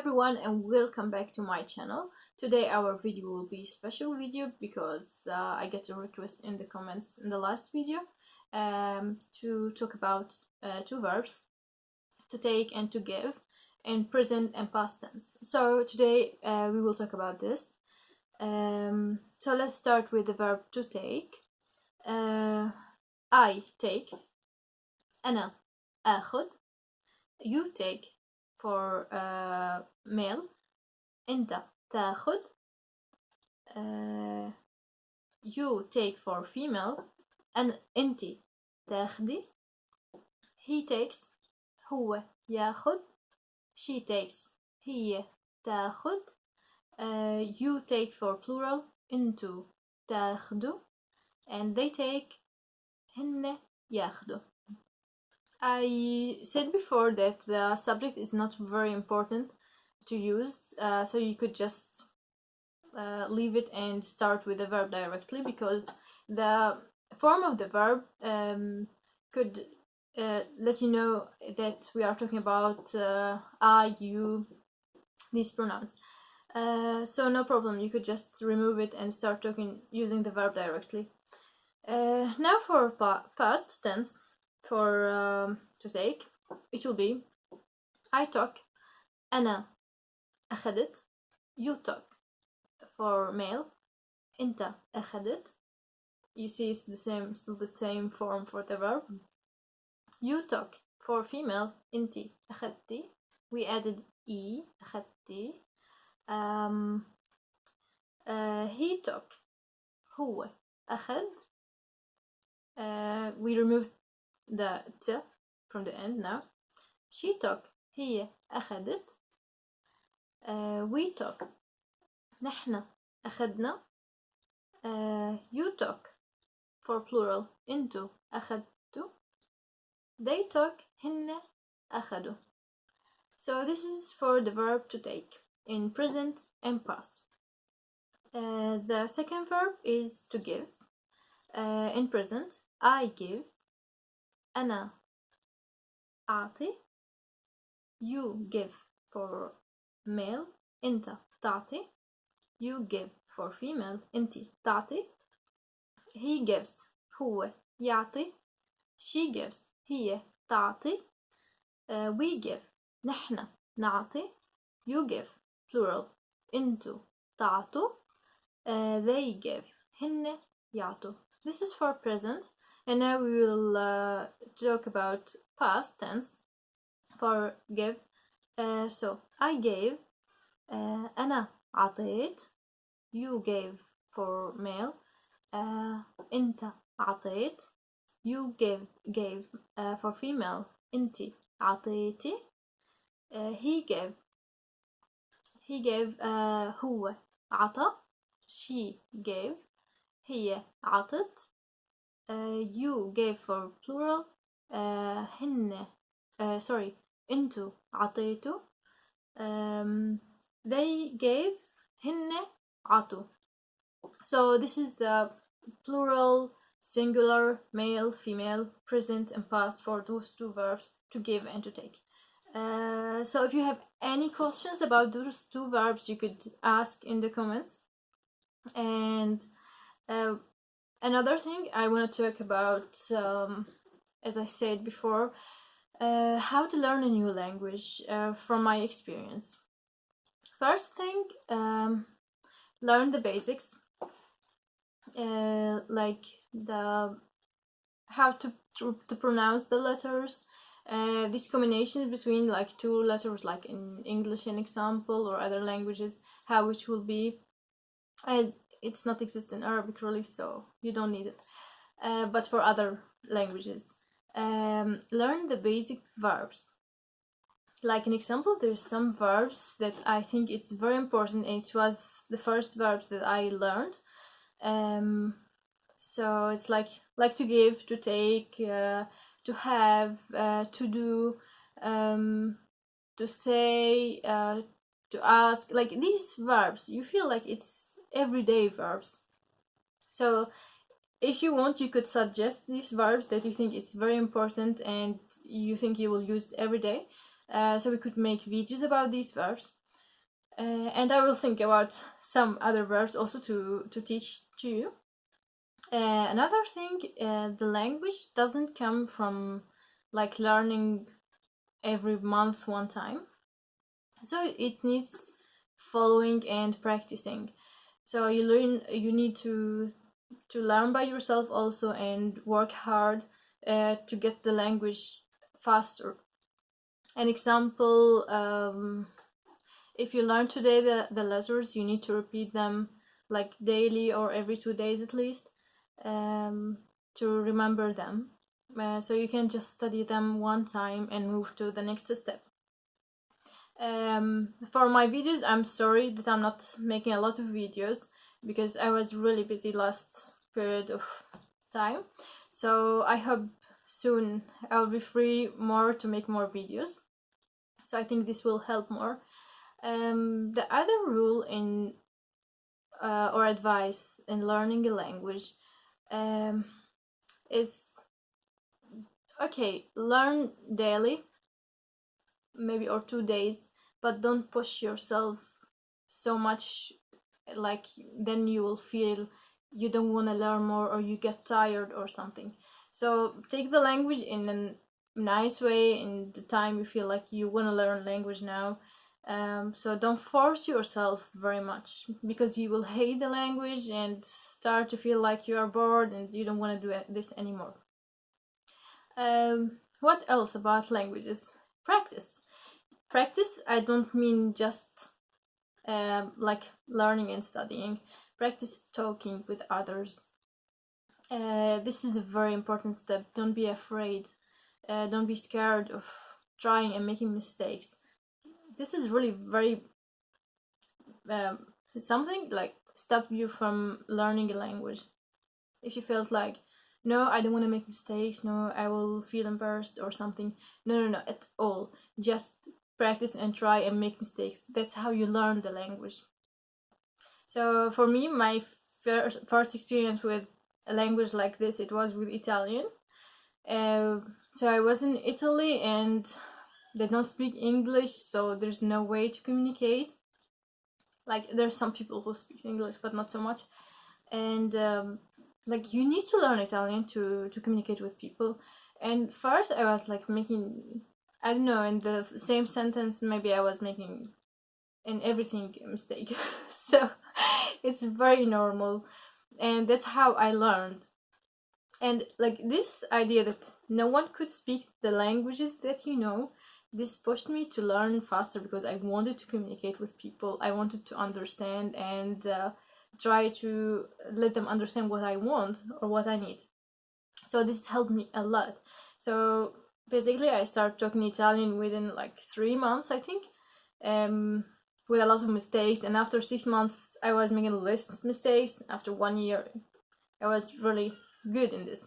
everyone and welcome back to my channel. Today our video will be a special video because I get a request in the comments in the last video to talk about two verbs, to take and to give, in present and past tense. So today we will talk about this. So let's start with the verb to take. I take, أنا آخذ. You take for male, أنت تاخذ. You take for female, أنت تاخذي. He takes, هو ياخذ. She takes, هي تاخذ. You take for plural, أنتوا تاخذوا. And they take, هن ياخذوا. I said before that the subject is not very important to use, so you could just leave it and start with the verb directly, because the form of the verb could let you know that we are talking about I, you, these pronouns. So no problem, you could just remove it and start talking using the verb directly. Now for past tense, for to take, it will be I talk, أنا أخذت. You talk for male, أنت أخذت. You see it's still the same form for the verb. You talk for female, أنتِ أخذتي. We added E, أخذتي. He talk, هو أخذ. We removed the t from the end now. She talk, هي أخذت. We talk, نحن أخذنا. You talk for plural, أنتوا أخذتوا. They talk, هن أخذوا. So this is for the verb to take in present and past. The second verb is to give. In present, I give, أنا أعطي. You give for male, أنت تعطي. You give for female, أنتِ تعطي. He gives, هو يعطي. She gives, هي تعطي. We give, نحن نعطي. You give, plural, أنتوا تعطوا. They give, هن يعطوا. This is for present. And now we will talk about past tense for give. So I gave, أنا عطيت. You gave for male, أنت عطيت. You gave for female, أنتِ عطيتي. He gave هو عطى. She gave, هي عطت. You gave for plural, هن أنتوا عطيتوا. They gave, هن عطوا. So this is the plural, singular, male, female, present and past for those two verbs, to give and to take. So if you have any questions about those two verbs, you could ask in the comments. And another thing I want to talk about, as I said before, how to learn a new language from my experience. First thing, learn the basics, like how to pronounce the letters, these combinations between like two letters, like in English, an example, or other languages, how it will be. It's not exist in Arabic really, so you don't need it. But for other languages, learn the basic verbs. Like an example, there's some verbs that I think it's very important. It was the first verbs that I learned. So it's like to give, to take, to have, to do, to say, to ask. Like these verbs, you feel like it's everyday verbs. So if you want, you could suggest these verbs that you think it's very important and you think you will use it every day. So we could make videos about these verbs. and I will think about some other verbs also to teach to you. Another thing, the language doesn't come from like learning every month one time, so it needs following and practicing. So you need to learn by yourself also and work hard to get the language faster. An example, if you learn today the letters, you need to repeat them like daily or every 2 days at least, to remember them. So you can just study them one time and move to the next step. For my videos, I'm sorry that I'm not making a lot of videos because I was really busy last period of time. So I hope soon I'll be free more to make more videos. So I think this will help more. The other rule in or advice in learning a language is, okay, learn daily, maybe or 2 days, but don't push yourself so much, like then you will feel you don't want to learn more or you get tired or something. So take the language in a nice way in the time you feel like you want to learn language now. So don't force yourself very much because you will hate the language and start to feel like you are bored and you don't want to do this anymore. What else about languages? Practice, I don't mean just like learning and studying. Practice talking with others. This is a very important step. Don't be afraid. Don't be scared of trying and making mistakes. This is really very something like stop you from learning a language. If you felt like, no, I don't want to make mistakes, no, I will feel embarrassed or something, no at all. Just practice and try and make mistakes. That's how you learn the language. So for me, my first experience with a language like this, it was with Italian. So I was in Italy and they don't speak English, so there's no way to communicate. Like there's some people who speak English but not so much, and like you need to learn Italian to communicate with people. And first I was like making, I don't know, in the same sentence maybe I was making in everything a mistake. So it's very normal, and that's how I learned. And like this idea that no one could speak the languages that you know, this pushed me to learn faster because I wanted to communicate with people. I wanted to understand and try to let them understand what I want or what I need. So this helped me a lot. So basically I started talking Italian within like 3 months, I think, with a lot of mistakes. And after 6 months I was making less mistakes. After 1 year I was really good in this.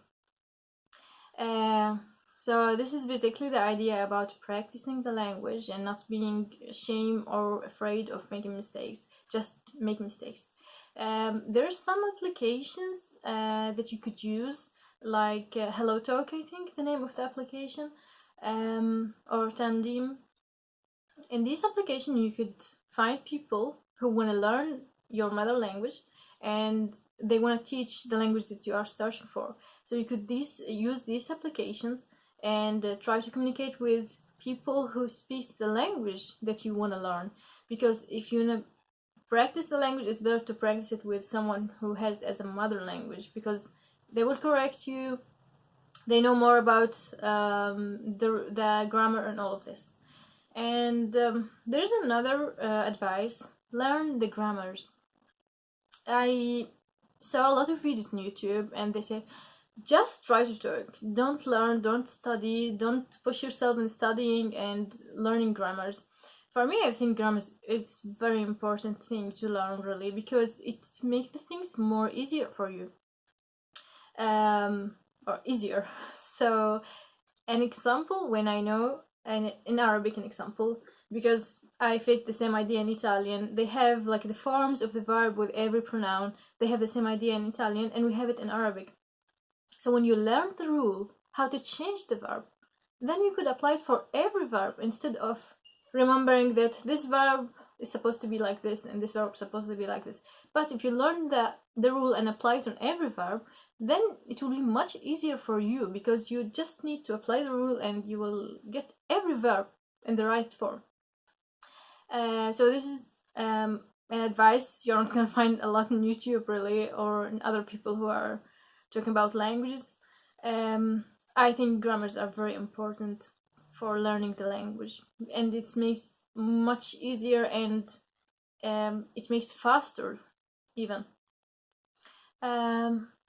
So this is basically the idea about practicing the language and not being ashamed or afraid of making mistakes. Just make mistakes. There's some applications that you could use, like HelloTalk, I think the name of the application, or Tandem. In this application you could find people who want to learn your mother language and they want to teach the language that you are searching for. So you could use these applications and try to communicate with people who speak the language that you want to learn. Because if you want to practice the language, it's better to practice it with someone who has it as a mother language, because they will correct you. They know more about the grammar and all of this. And there's another advice: learn the grammars. I saw a lot of videos on YouTube and they say, just try to talk. Don't learn, don't study, don't push yourself in studying and learning grammars. For me, I think grammar is very important thing to learn, really, because it makes the things more easier for you. Or easier. So an example, when I know, and in Arabic an example, because I faced the same idea in Italian. They have like the forms of the verb with every pronoun. They have the same idea in Italian, and we have it in Arabic. So when you learn the rule, how to change the verb, then you could apply it for every verb instead of remembering that this verb is supposed to be like this and this verb is supposed to be like this. But if you learn the rule and apply it on every verb, then it will be much easier for you, because you just need to apply the rule and you will get every verb in the right form. So this is an advice you're not gonna find a lot on YouTube really, or in other people who are talking about languages. I think grammars are very important for learning the language, and it makes much easier, and it makes faster even.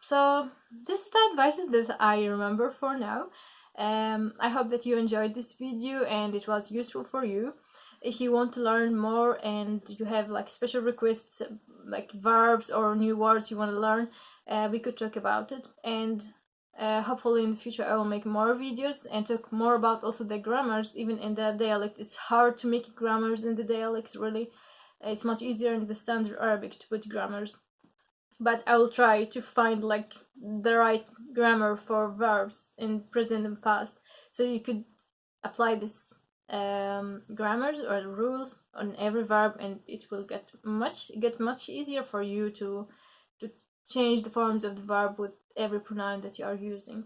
So this is the advices that I remember for now. I hope that you enjoyed this video and it was useful for you. If you want to learn more and you have like special requests, like verbs or new words you want to learn, we could talk about it. And hopefully in the future I will make more videos and talk more about also the grammars, even in the dialect. It's hard to make grammars in the dialect, really. It's much easier in the standard Arabic to put grammars. But I will try to find like the right grammar for verbs in present and past, so you could apply this grammars or rules on every verb, and it will get much easier for you to change the forms of the verb with every pronoun that you are using.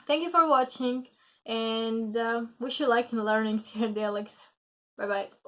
Thank you for watching, and wish you luck in learning Syrian dialects. Bye bye.